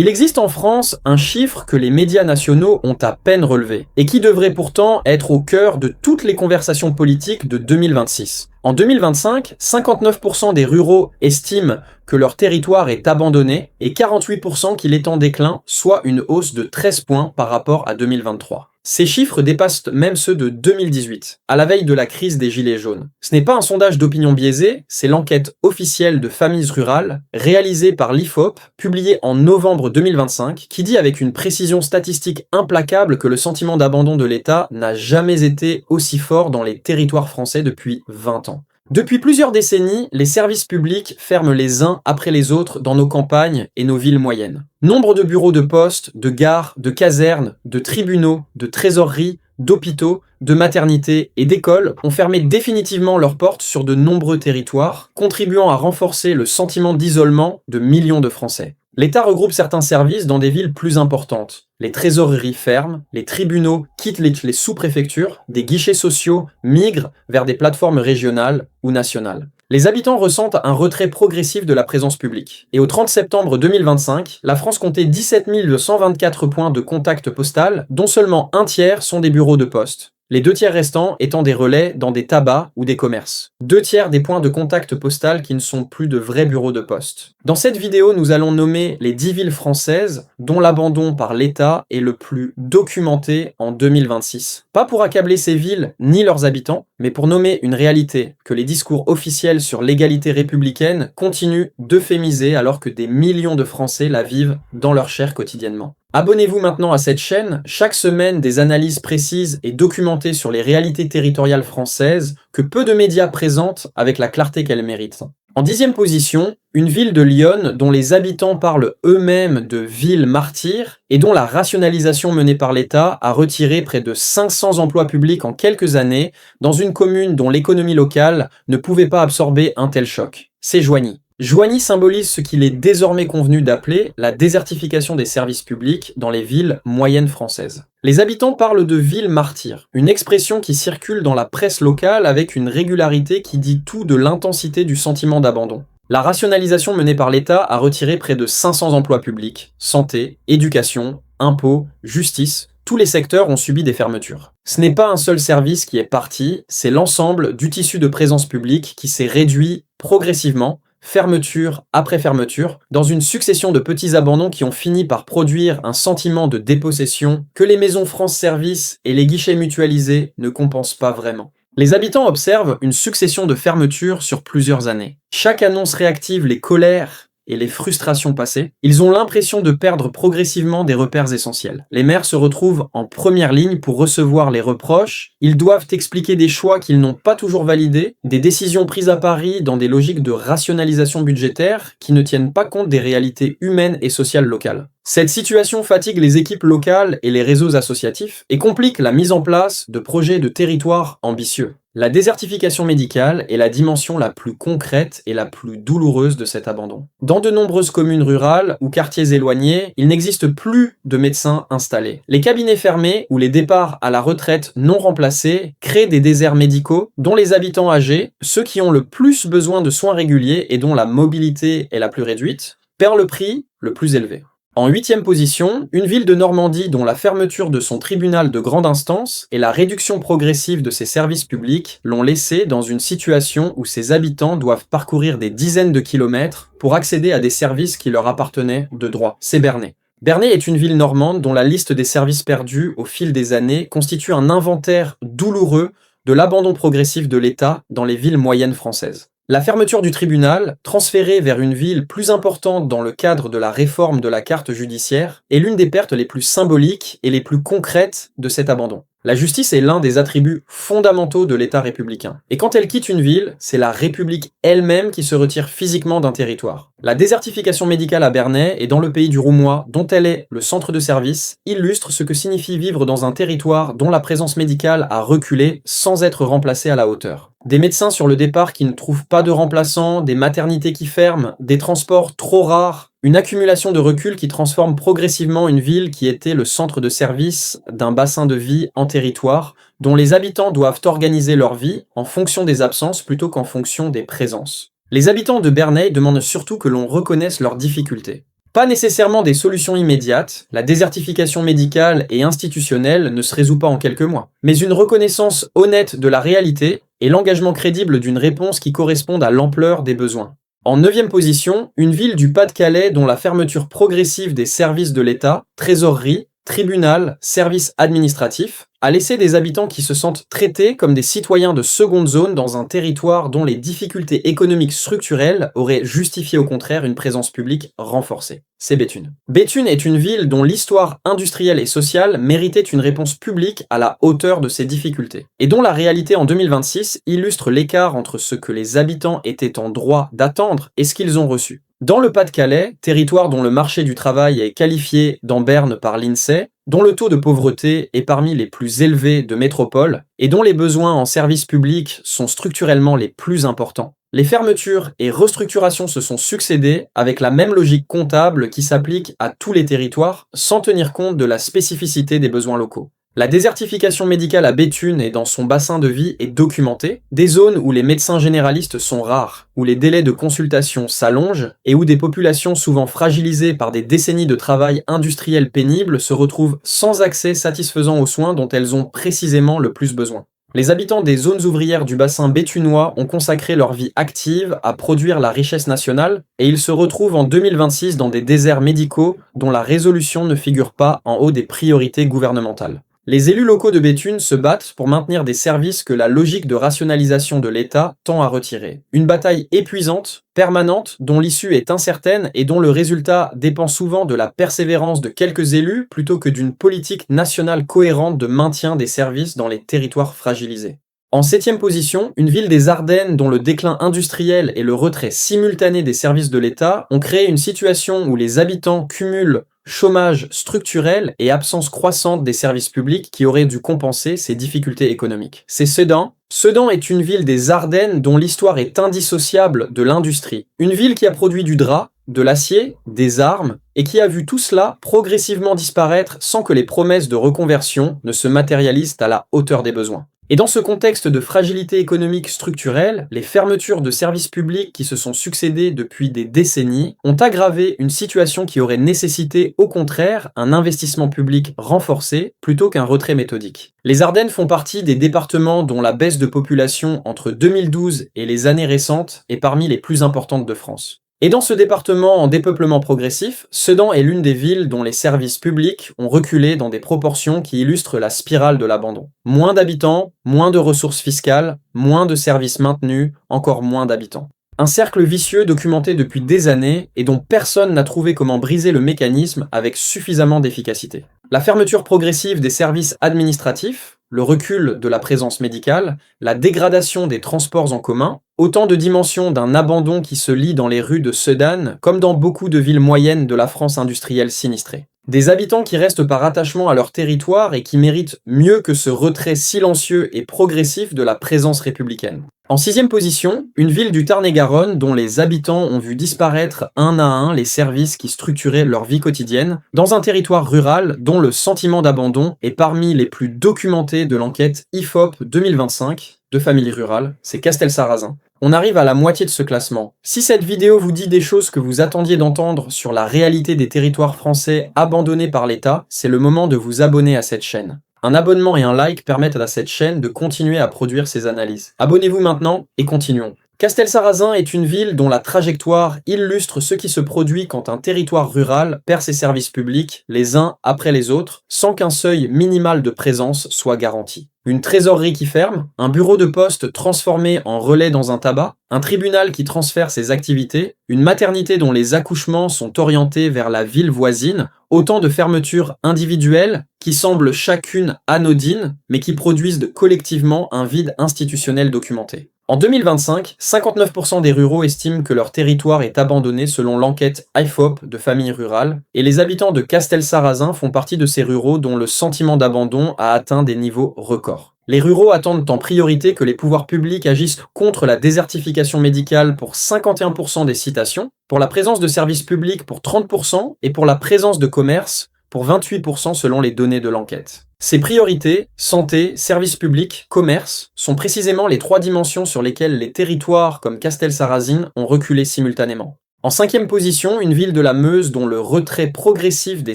Il existe en France un chiffre que les médias nationaux ont à peine relevé, et qui devrait pourtant être au cœur de toutes les conversations politiques de 2026. En 2025, 59% des ruraux estiment que leur territoire est abandonné et 48% qu'il est en déclin, soit une hausse de 13 points par rapport à 2023. Ces chiffres dépassent même ceux de 2018, à la veille de la crise des Gilets jaunes. Ce n'est pas un sondage d'opinion biaisée, c'est l'enquête officielle de Familles Rurales, réalisée par l'IFOP, publiée en novembre 2025, qui dit avec une précision statistique implacable que le sentiment d'abandon de l'État n'a jamais été aussi fort dans les territoires français depuis 20 ans. Depuis plusieurs décennies, les services publics ferment les uns après les autres dans nos campagnes et nos villes moyennes. Nombre de bureaux de poste, de gares, de casernes, de tribunaux, de trésoreries, d'hôpitaux, de maternités et d'écoles ont fermé définitivement leurs portes sur de nombreux territoires, contribuant à renforcer le sentiment d'isolement de millions de Français. L'État regroupe certains services dans des villes plus importantes. Les trésoreries ferment, les tribunaux quittent les sous-préfectures, des guichets sociaux migrent vers des plateformes régionales ou nationales. Les habitants ressentent un retrait progressif de la présence publique. Et au 30 septembre 2025, la France comptait 17 124 points de contact postal, dont seulement un tiers sont des bureaux de poste. Les 2 tiers restants étant des relais dans des tabacs ou des commerces. 2 tiers des points de contact postal qui ne sont plus de vrais bureaux de poste. Dans cette vidéo, nous allons nommer les 10 villes françaises dont l'abandon par l'État est le plus documenté en 2026. Pas pour accabler ces villes ni leurs habitants, mais pour nommer une réalité que les discours officiels sur l'égalité républicaine continuent d'euphémiser alors que des millions de Français la vivent dans leur chair quotidiennement. Abonnez-vous maintenant à cette chaîne, chaque semaine des analyses précises et documentées sur les réalités territoriales françaises que peu de médias présentent avec la clarté qu'elles méritent. En 10e position, une ville de Lyon dont les habitants parlent eux-mêmes de ville martyre et dont la rationalisation menée par l'État a retiré près de 500 emplois publics en quelques années dans une commune dont l'économie locale ne pouvait pas absorber un tel choc. C'est Joigny. Joigny symbolise ce qu'il est désormais convenu d'appeler la désertification des services publics dans les villes moyennes françaises. Les habitants parlent de ville martyre, une expression qui circule dans la presse locale avec une régularité qui dit tout de l'intensité du sentiment d'abandon. La rationalisation menée par l'État a retiré près de 500 emplois publics, santé, éducation, impôts, justice. Tous les secteurs ont subi des fermetures. Ce n'est pas un seul service qui est parti, c'est l'ensemble du tissu de présence publique qui s'est réduit progressivement, fermeture après fermeture, dans une succession de petits abandons qui ont fini par produire un sentiment de dépossession que les maisons France Service et les guichets mutualisés ne compensent pas vraiment. Les habitants observent une succession de fermetures sur plusieurs années. Chaque annonce réactive les colères et les frustrations passées, ils ont l'impression de perdre progressivement des repères essentiels. Les maires se retrouvent en première ligne pour recevoir les reproches, ils doivent expliquer des choix qu'ils n'ont pas toujours validés, des décisions prises à Paris dans des logiques de rationalisation budgétaire qui ne tiennent pas compte des réalités humaines et sociales locales. Cette situation fatigue les équipes locales et les réseaux associatifs et complique la mise en place de projets de territoire ambitieux. La désertification médicale est la dimension la plus concrète et la plus douloureuse de cet abandon. Dans de nombreuses communes rurales ou quartiers éloignés, il n'existe plus de médecins installés. Les cabinets fermés ou les départs à la retraite non remplacés créent des déserts médicaux dont les habitants âgés, ceux qui ont le plus besoin de soins réguliers et dont la mobilité est la plus réduite, perdent le prix le plus élevé. En 8e position, une ville de Normandie dont la fermeture de son tribunal de grande instance et la réduction progressive de ses services publics l'ont laissée dans une situation où ses habitants doivent parcourir des dizaines de kilomètres pour accéder à des services qui leur appartenaient de droit. C'est Bernay. Bernay est une ville normande dont la liste des services perdus au fil des années constitue un inventaire douloureux de l'abandon progressif de l'État dans les villes moyennes françaises. La fermeture du tribunal, transférée vers une ville plus importante dans le cadre de la réforme de la carte judiciaire, est l'une des pertes les plus symboliques et les plus concrètes de cet abandon. La justice est l'un des attributs fondamentaux de l'État républicain. Et quand elle quitte une ville, c'est la République elle-même qui se retire physiquement d'un territoire. La désertification médicale à Bernay et dans le pays du Roumois, dont elle est le centre de service, illustre ce que signifie vivre dans un territoire dont la présence médicale a reculé sans être remplacée à la hauteur. Des médecins sur le départ qui ne trouvent pas de remplaçants, des maternités qui ferment, des transports trop rares, une accumulation de recul qui transforme progressivement une ville qui était le centre de service d'un bassin de vie en territoire, dont les habitants doivent organiser leur vie en fonction des absences plutôt qu'en fonction des présences. Les habitants de Bernay demandent surtout que l'on reconnaisse leurs difficultés. Pas nécessairement des solutions immédiates, la désertification médicale et institutionnelle ne se résout pas en quelques mois, mais une reconnaissance honnête de la réalité et l'engagement crédible d'une réponse qui corresponde à l'ampleur des besoins. En 9e position, une ville du Pas-de-Calais dont la fermeture progressive des services de l'État, trésorerie, tribunal, services administratifs, a laissé des habitants qui se sentent traités comme des citoyens de seconde zone dans un territoire dont les difficultés économiques structurelles auraient justifié au contraire une présence publique renforcée. C'est Béthune. Béthune est une ville dont l'histoire industrielle et sociale méritait une réponse publique à la hauteur de ses difficultés, et dont la réalité en 2026 illustre l'écart entre ce que les habitants étaient en droit d'attendre et ce qu'ils ont reçu. Dans le Pas-de-Calais, territoire dont le marché du travail est qualifié dans Berne par l'INSEE, dont le taux de pauvreté est parmi les plus élevés de métropole, et dont les besoins en services publics sont structurellement les plus importants, les fermetures et restructurations se sont succédées avec la même logique comptable qui s'applique à tous les territoires, sans tenir compte de la spécificité des besoins locaux. La désertification médicale à Béthune et dans son bassin de vie est documentée, des zones où les médecins généralistes sont rares, où les délais de consultation s'allongent et où des populations souvent fragilisées par des décennies de travail industriel pénible se retrouvent sans accès satisfaisant aux soins dont elles ont précisément le plus besoin. Les habitants des zones ouvrières du bassin béthunois ont consacré leur vie active à produire la richesse nationale et ils se retrouvent en 2026 dans des déserts médicaux dont la résolution ne figure pas en haut des priorités gouvernementales. Les élus locaux de Béthune se battent pour maintenir des services que la logique de rationalisation de l'État tend à retirer. Une bataille épuisante, permanente, dont l'issue est incertaine et dont le résultat dépend souvent de la persévérance de quelques élus plutôt que d'une politique nationale cohérente de maintien des services dans les territoires fragilisés. En 7e position, une ville des Ardennes dont le déclin industriel et le retrait simultané des services de l'État ont créé une situation où les habitants cumulent chômage structurel et absence croissante des services publics qui auraient dû compenser ces difficultés économiques. C'est Sedan. Sedan est une ville des Ardennes dont l'histoire est indissociable de l'industrie. Une ville qui a produit du drap, de l'acier, des armes, et qui a vu tout cela progressivement disparaître sans que les promesses de reconversion ne se matérialisent à la hauteur des besoins. Et dans ce contexte de fragilité économique structurelle, les fermetures de services publics qui se sont succédées depuis des décennies ont aggravé une situation qui aurait nécessité au contraire un investissement public renforcé plutôt qu'un retrait méthodique. Les Ardennes font partie des départements dont la baisse de population entre 2012 et les années récentes est parmi les plus importantes de France. Et dans ce département en dépeuplement progressif, Sedan est l'une des villes dont les services publics ont reculé dans des proportions qui illustrent la spirale de l'abandon. Moins d'habitants, moins de ressources fiscales, moins de services maintenus, encore moins d'habitants. Un cercle vicieux documenté depuis des années et dont personne n'a trouvé comment briser le mécanisme avec suffisamment d'efficacité. La fermeture progressive des services administratifs, le recul de la présence médicale, la dégradation des transports en commun, autant de dimensions d'un abandon qui se lit dans les rues de Sedan comme dans beaucoup de villes moyennes de la France industrielle sinistrée. Des habitants qui restent par attachement à leur territoire et qui méritent mieux que ce retrait silencieux et progressif de la présence républicaine. En 6e position, une ville du Tarn-et-Garonne dont les habitants ont vu disparaître un à un les services qui structuraient leur vie quotidienne, dans un territoire rural dont le sentiment d'abandon est parmi les plus documentés de l'enquête IFOP 2025 de Familles Rurales, c'est Castelsarrasin. On arrive à la moitié de ce classement. Si cette vidéo vous dit des choses que vous attendiez d'entendre sur la réalité des territoires français abandonnés par l'État, c'est le moment de vous abonner à cette chaîne. Un abonnement et un like permettent à cette chaîne de continuer à produire ces analyses. Abonnez-vous maintenant et continuons. Castelsarrasin est une ville dont la trajectoire illustre ce qui se produit quand un territoire rural perd ses services publics les uns après les autres sans qu'un seuil minimal de présence soit garanti. Une trésorerie qui ferme, un bureau de poste transformé en relais dans un tabac, un tribunal qui transfère ses activités, une maternité dont les accouchements sont orientés vers la ville voisine, autant de fermetures individuelles qui semblent chacune anodines, mais qui produisent collectivement un vide institutionnel documenté. En 2025, 59% des ruraux estiment que leur territoire est abandonné selon l'enquête IFOP de Familles Rurales, et les habitants de Castelsarrasin font partie de ces ruraux dont le sentiment d'abandon a atteint des niveaux records. Les ruraux attendent en priorité que les pouvoirs publics agissent contre la désertification médicale pour 51% des citations, pour la présence de services publics pour 30% et pour la présence de commerce pour 28% selon les données de l'enquête. Ces priorités, santé, services publics, commerce, sont précisément les trois dimensions sur lesquelles les territoires comme Castelsarrasin ont reculé simultanément. En cinquième position, une ville de la Meuse dont le retrait progressif des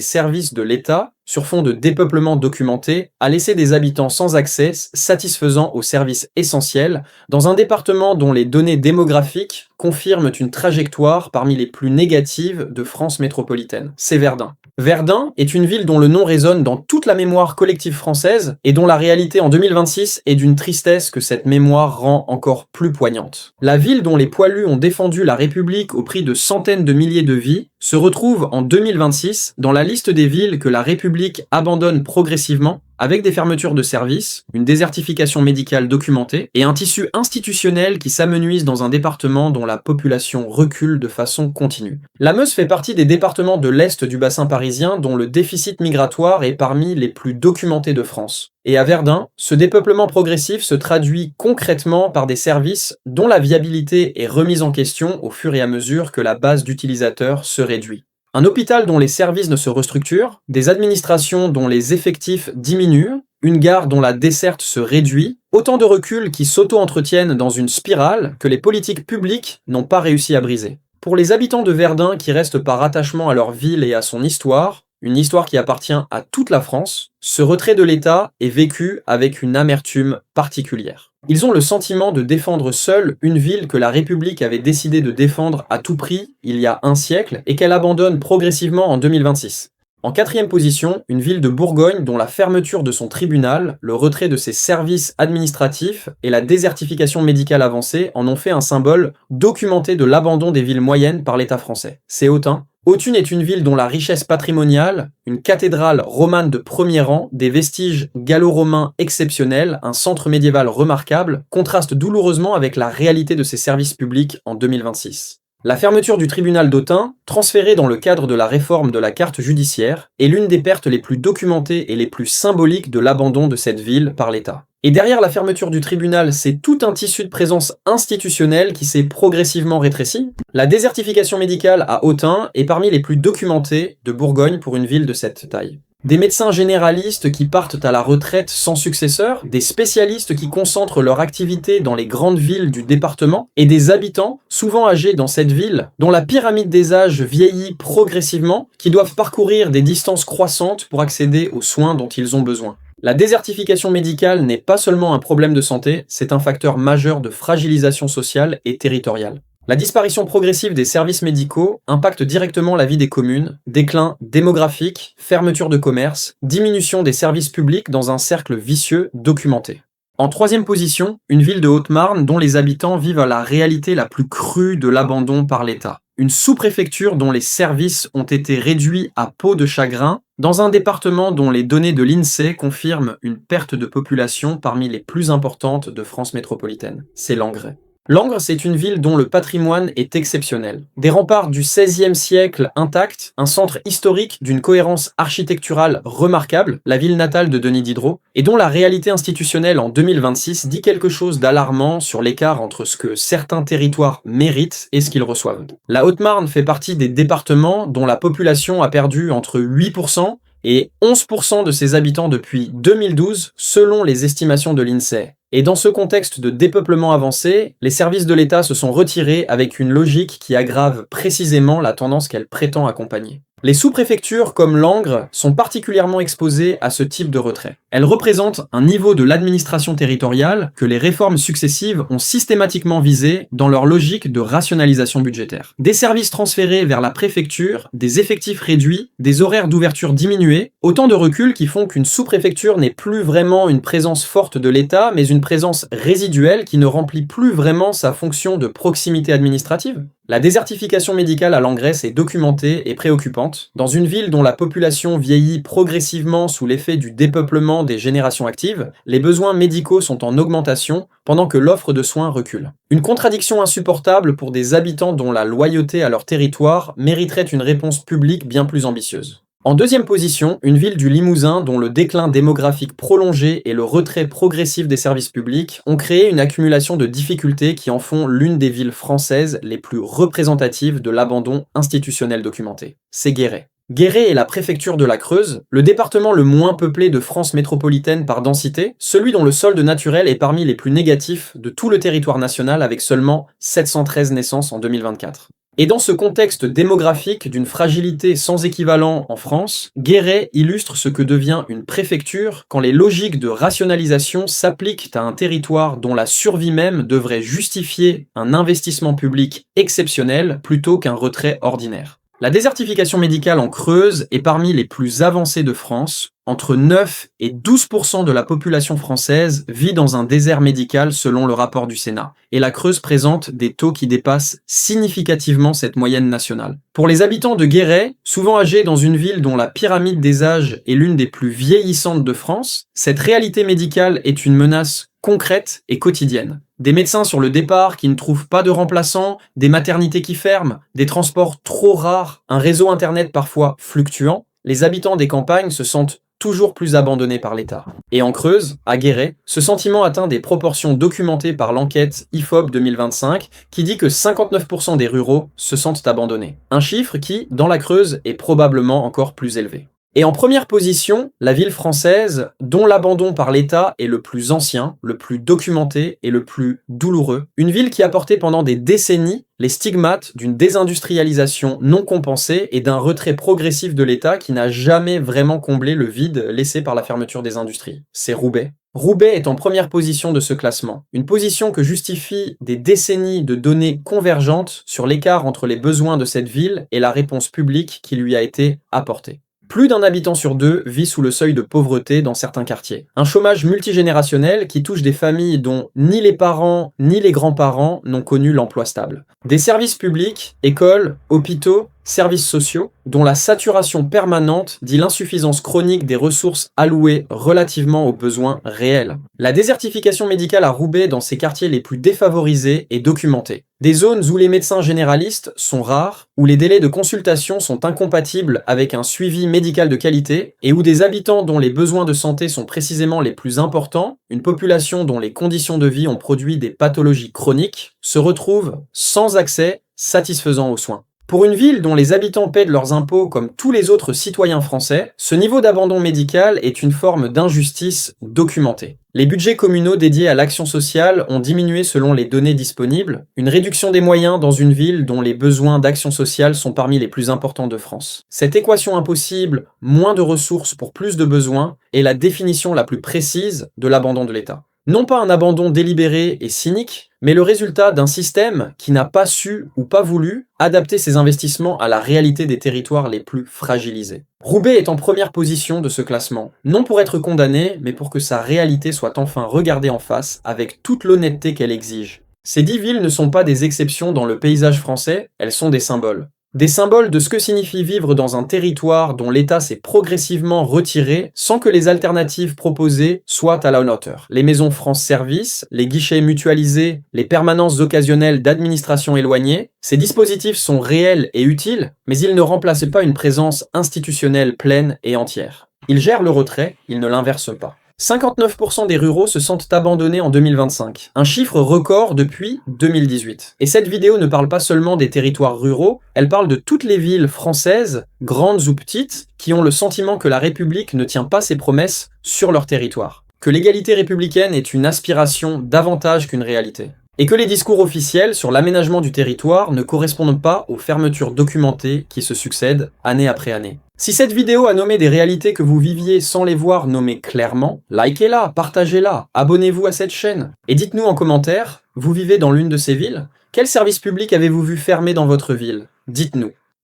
services de l'État, sur fond de dépeuplement documenté, a laissé des habitants sans accès satisfaisant aux services essentiels, dans un département dont les données démographiques confirment une trajectoire parmi les plus négatives de France métropolitaine. C'est Verdun. Verdun est une ville dont le nom résonne dans toute la mémoire collective française et dont la réalité en 2026 est d'une tristesse que cette mémoire rend encore plus poignante. La ville dont les poilus ont défendu la République au prix de centaines de milliers de vies se retrouve en 2026 dans la liste des villes que la République abandonne progressivement, avec des fermetures de services, une désertification médicale documentée et un tissu institutionnel qui s'amenuise dans un département dont la population recule de façon continue. La Meuse fait partie des départements de l'Est du bassin parisien dont le déficit migratoire est parmi les plus documentés de France. Et à Verdun, ce dépeuplement progressif se traduit concrètement par des services dont la viabilité est remise en question au fur et à mesure que la base d'utilisateurs se réduit. Un hôpital dont les services ne se restructurent, des administrations dont les effectifs diminuent, une gare dont la desserte se réduit, autant de reculs qui s'auto-entretiennent dans une spirale que les politiques publiques n'ont pas réussi à briser. Pour les habitants de Verdun qui restent par attachement à leur ville et à son histoire, une histoire qui appartient à toute la France, ce retrait de l'État est vécu avec une amertume particulière. Ils ont le sentiment de défendre seuls une ville que la République avait décidé de défendre à tout prix il y a un siècle et qu'elle abandonne progressivement en 2026. En quatrième position, une ville de Bourgogne dont la fermeture de son tribunal, le retrait de ses services administratifs et la désertification médicale avancée en ont fait un symbole documenté de l'abandon des villes moyennes par l'État français. C'est Autun. Autun est une ville dont la richesse patrimoniale, une cathédrale romane de premier rang, des vestiges gallo-romains exceptionnels, un centre médiéval remarquable, contraste douloureusement avec la réalité de ses services publics en 2026. La fermeture du tribunal d'Autun, transférée dans le cadre de la réforme de la carte judiciaire, est l'une des pertes les plus documentées et les plus symboliques de l'abandon de cette ville par l'État. Et derrière la fermeture du tribunal, c'est tout un tissu de présence institutionnelle qui s'est progressivement rétréci. La désertification médicale à Autun est parmi les plus documentées de Bourgogne pour une ville de cette taille. Des médecins généralistes qui partent à la retraite sans successeur, des spécialistes qui concentrent leur activité dans les grandes villes du département, et des habitants, souvent âgés dans cette ville, dont la pyramide des âges vieillit progressivement, qui doivent parcourir des distances croissantes pour accéder aux soins dont ils ont besoin. La désertification médicale n'est pas seulement un problème de santé, c'est un facteur majeur de fragilisation sociale et territoriale. La disparition progressive des services médicaux impacte directement la vie des communes, déclin démographique, fermeture de commerces, diminution des services publics dans un cercle vicieux documenté. En troisième position, une ville de Haute-Marne dont les habitants vivent à la réalité la plus crue de l'abandon par l'État. Une sous-préfecture dont les services ont été réduits à peau de chagrin, dans un département dont les données de l'INSEE confirment une perte de population parmi les plus importantes de France métropolitaine. C'est Langres. Langres, c'est une ville dont le patrimoine est exceptionnel. Des remparts du XVIe siècle intacts, un centre historique d'une cohérence architecturale remarquable, la ville natale de Denis Diderot, et dont la réalité institutionnelle en 2026 dit quelque chose d'alarmant sur l'écart entre ce que certains territoires méritent et ce qu'ils reçoivent. La Haute-Marne fait partie des départements dont la population a perdu entre 8% et 11% de ses habitants depuis 2012, selon les estimations de l'INSEE. Et dans ce contexte de dépeuplement avancé, les services de l'État se sont retirés avec une logique qui aggrave précisément la tendance qu'elle prétend accompagner. Les sous-préfectures comme Langres sont particulièrement exposées à ce type de retrait. Elles représentent un niveau de l'administration territoriale que les réformes successives ont systématiquement visé dans leur logique de rationalisation budgétaire. Des services transférés vers la préfecture, des effectifs réduits, des horaires d'ouverture diminués, autant de reculs qui font qu'une sous-préfecture n'est plus vraiment une présence forte de l'État, mais une présence résiduelle qui ne remplit plus vraiment sa fonction de proximité administrative. La désertification médicale à Langres est documentée et préoccupante. Dans une ville dont la population vieillit progressivement sous l'effet du dépeuplement des générations actives, les besoins médicaux sont en augmentation pendant que l'offre de soins recule. Une contradiction insupportable pour des habitants dont la loyauté à leur territoire mériterait une réponse publique bien plus ambitieuse. En deuxième position, une ville du Limousin dont le déclin démographique prolongé et le retrait progressif des services publics ont créé une accumulation de difficultés qui en font l'une des villes françaises les plus représentatives de l'abandon institutionnel documenté. C'est Guéret. Guéret est la préfecture de la Creuse, le département le moins peuplé de France métropolitaine par densité, celui dont le solde naturel est parmi les plus négatifs de tout le territoire national avec seulement 713 naissances en 2024. Et dans ce contexte démographique d'une fragilité sans équivalent en France, Guéret illustre ce que devient une préfecture quand les logiques de rationalisation s'appliquent à un territoire dont la survie même devrait justifier un investissement public exceptionnel plutôt qu'un retrait ordinaire. La désertification médicale en Creuse est parmi les plus avancées de France. Entre 9 et 12% de la population française vit dans un désert médical selon le rapport du Sénat. Et la Creuse présente des taux qui dépassent significativement cette moyenne nationale. Pour les habitants de Guéret, souvent âgés dans une ville dont la pyramide des âges est l'une des plus vieillissantes de France, cette réalité médicale est une menace concrète et quotidienne. Des médecins sur le départ qui ne trouvent pas de remplaçants, des maternités qui ferment, des transports trop rares, un réseau internet parfois fluctuant, les habitants des campagnes se sentent toujours plus abandonnés par l'État. Et en Creuse, à Guéret, ce sentiment atteint des proportions documentées par l'enquête IFOP 2025 qui dit que 59% des ruraux se sentent abandonnés. Un chiffre qui, dans la Creuse, est probablement encore plus élevé. Et en première position, la ville française dont l'abandon par l'État est le plus ancien, le plus documenté et le plus douloureux. Une ville qui a porté pendant des décennies les stigmates d'une désindustrialisation non compensée et d'un retrait progressif de l'État qui n'a jamais vraiment comblé le vide laissé par la fermeture des industries. C'est Roubaix. Roubaix est en première position de ce classement, une position que justifie des décennies de données convergentes sur l'écart entre les besoins de cette ville et la réponse publique qui lui a été apportée. Plus d'un habitant sur deux vit sous le seuil de pauvreté dans certains quartiers. Un chômage multigénérationnel qui touche des familles dont ni les parents ni les grands-parents n'ont connu l'emploi stable. Des services publics, écoles, hôpitaux, services sociaux, dont la saturation permanente dit l'insuffisance chronique des ressources allouées relativement aux besoins réels. La désertification médicale à Roubaix dans ses quartiers les plus défavorisés est documentée. Des zones où les médecins généralistes sont rares, où les délais de consultation sont incompatibles avec un suivi médical de qualité, et où des habitants dont les besoins de santé sont précisément les plus importants, une population dont les conditions de vie ont produit des pathologies chroniques, se retrouvent sans accès satisfaisant aux soins. Pour une ville dont les habitants paient de leurs impôts comme tous les autres citoyens français, ce niveau d'abandon médical est une forme d'injustice documentée. Les budgets communaux dédiés à l'action sociale ont diminué selon les données disponibles, une réduction des moyens dans une ville dont les besoins d'action sociale sont parmi les plus importants de France. Cette équation impossible, moins de ressources pour plus de besoins, est la définition la plus précise de l'abandon de l'État. Non pas un abandon délibéré et cynique, mais le résultat d'un système qui n'a pas su ou pas voulu adapter ses investissements à la réalité des territoires les plus fragilisés. Roubaix est en première position de ce classement, non pour être condamné, mais pour que sa réalité soit enfin regardée en face avec toute l'honnêteté qu'elle exige. Ces 10 villes ne sont pas des exceptions dans le paysage français, elles sont des symboles. Des symboles de ce que signifie vivre dans un territoire dont l'État s'est progressivement retiré sans que les alternatives proposées soient à la hauteur. Les maisons France Service, les guichets mutualisés, les permanences occasionnelles d'administration éloignée, ces dispositifs sont réels et utiles, mais ils ne remplacent pas une présence institutionnelle pleine et entière. Ils gèrent le retrait, ils ne l'inversent pas. 59% des ruraux se sentent abandonnés en 2025, un chiffre record depuis 2018. Et cette vidéo ne parle pas seulement des territoires ruraux, elle parle de toutes les villes françaises, grandes ou petites, qui ont le sentiment que la République ne tient pas ses promesses sur leur territoire. Que l'égalité républicaine est une aspiration davantage qu'une réalité. Et que les discours officiels sur l'aménagement du territoire ne correspondent pas aux fermetures documentées qui se succèdent année après année. Si cette vidéo a nommé des réalités que vous viviez sans les voir nommées clairement, likez-la, partagez-la, abonnez-vous à cette chaîne. Et dites-nous en commentaire, vous vivez dans l'une de ces villes? Quel service public avez-vous vu fermer dans votre ville? Dites-nous.